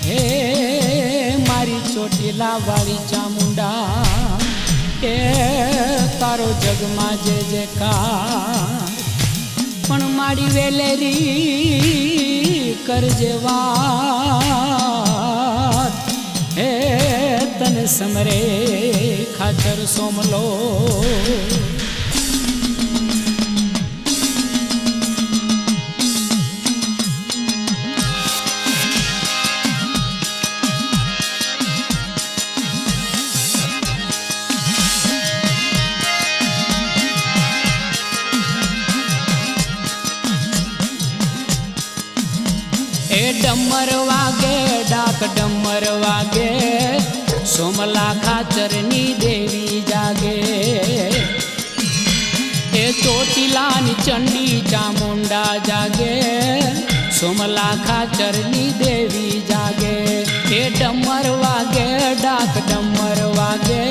હે મારી ચોટીલા વાળી ચામુંડા એ તારો જગમાં જે જે કાર પણ મારી વેલેરી કરજે વાત હે તને સમરે ખાચર સોમલો डमर वागे डाक डमर वागे सोमला खाचरनी देवी जागे ए चोटीलानी चंडी चामुंडा जागे सोमला खाचरनी देवी जागे ए डमर वागे डाक डमर वागे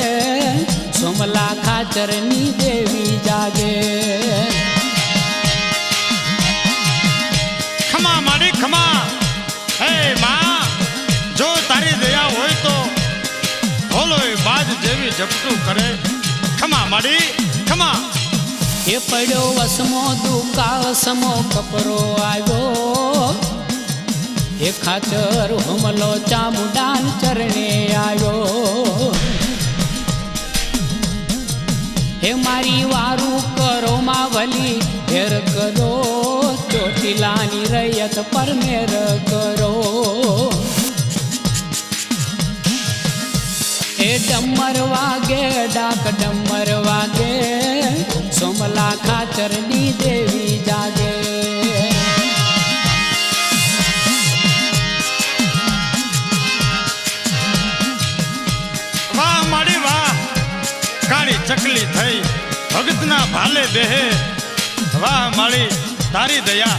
सोमला खाचरनी देवी जागे खमा मारी खमा हे मां जो तारी दया होय तो बोलोय बाज जेवी झपटू करे खमा मारी खमा ये पड़ो वसमो दुकाळ समो कपरो आयो ये खाचर हमलो चामुंडान चरणे आयो हे मारी वारू करो मावली हेर करो चोटीलानी रैयत पर मेर करो ए डमर वागे डाक डमर वागे सोमला खाचरनी देवी जागे वाह मारी वाह काली चकली थई भगतना भाले बेहे वाह मारी तारी दया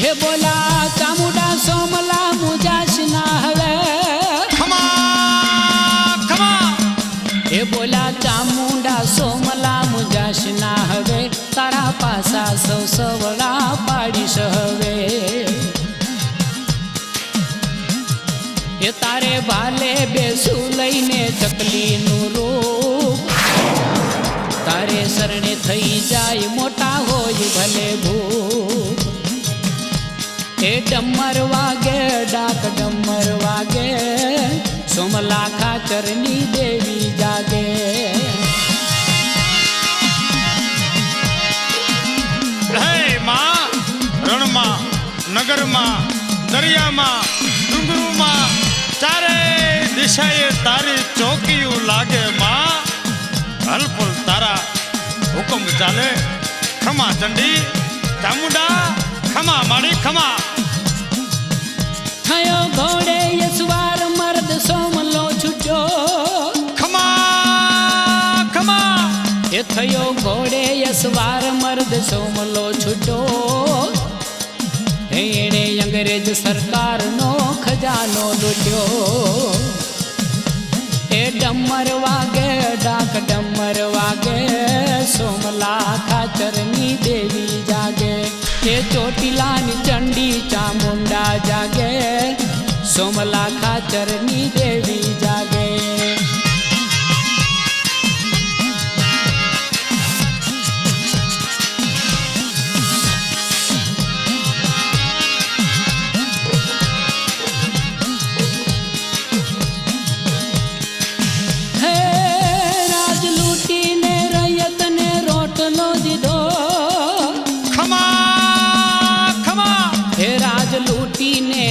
हे बोला चामुंडा सोमला मुजाश ना हवे खमा खमा हे बोला चामुंडा सोमला मुजाश ना हवे तारा पासा सौ सवळा पाડીશ હવે એ તારે ભાલે બેસુ લઈને ચકલીનું રૂપ તારે શરણે થઈ જાય મોટા હોય ભલે ભૂપ એ ડમર વાગે ડાક ડમર વાગે સોમલા ખાચરની દેવી જાગે હે માં રણમાં નગરમાં દરિયામાં ડુંગરુમાં ચારે દિશાએ તારી ચોકીયું લાગે માં હલપુલ તારા હુકમ ચાલે ખમા ચંડી ચામુંડા ખમા માડી ખમા થયો ઘોડે યસવાર મર્દ સોમલો છૂટ્યો ખમા ખમા એ થયો ઘોડે યસવાર મર્દ સોમલો છૂટ્યો એણે અંગ્રેજ સરકારનો ખજાનો લૂટ્યો એ ડમર વાગે ડાક ડમર વાગે સોમલા ખાચરની દેવી જાગે એ ચોટીલાની ચંડી ચામુંડા જાગે સોમલા ખાચરની દેવી જાગે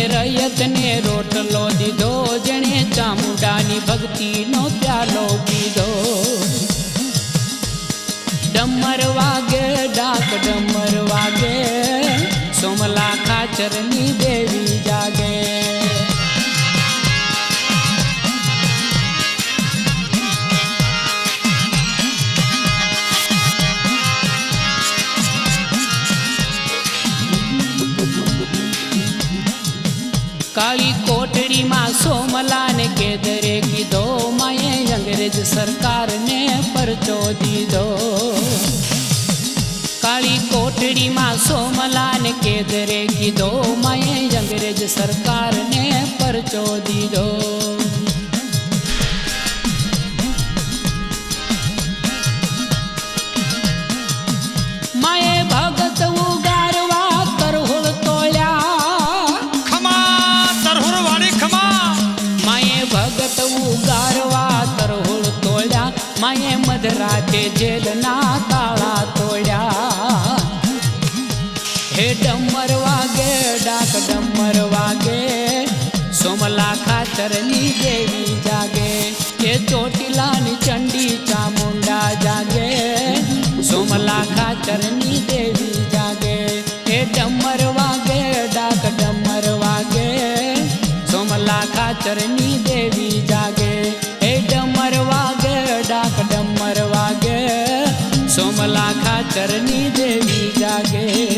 રૈયતને રોટલો દીધો જેણે ચામુંડાની ભક્તિનો પ્યાલો પીધો ડમર વાગે ડાક ડમર વાગે સોમલા ખાચરની દેવી જાગે काली कोठड़ी मां सोमला ने केदरे कीधो माए अंग्रेज सरकार ने परचो दीधो काली कोठड़ी સોમલા ને કેદરે કીધો માએ અંગ્રેજ સરકારને પરચો દીધો. માએ ભગત ઉગારવા તરહોળ તોળ્યા. ખમા તરહુર વાળી ખમા. માએ ભગત ઉગારવા તરહોળ તોળ્યા. માએ મધરાતે જેલના તાળા તોડ્યા. હે ડમર વાગે ડાક ડમર વાગે સોમલા ખાચરની દેવી જાગે. એ ચોટીલાની ચંડી ચામુંડા જાગે સોમલા ખાચરની દેવી જાગે. એ ડમર વાગે ડાક ડમર વાગે સોમલા ખાચરની દેવી જાગે. એ ડમર વાગે ડાક ડમર વાગે સોમલા ખાચરની દેવી જાગે.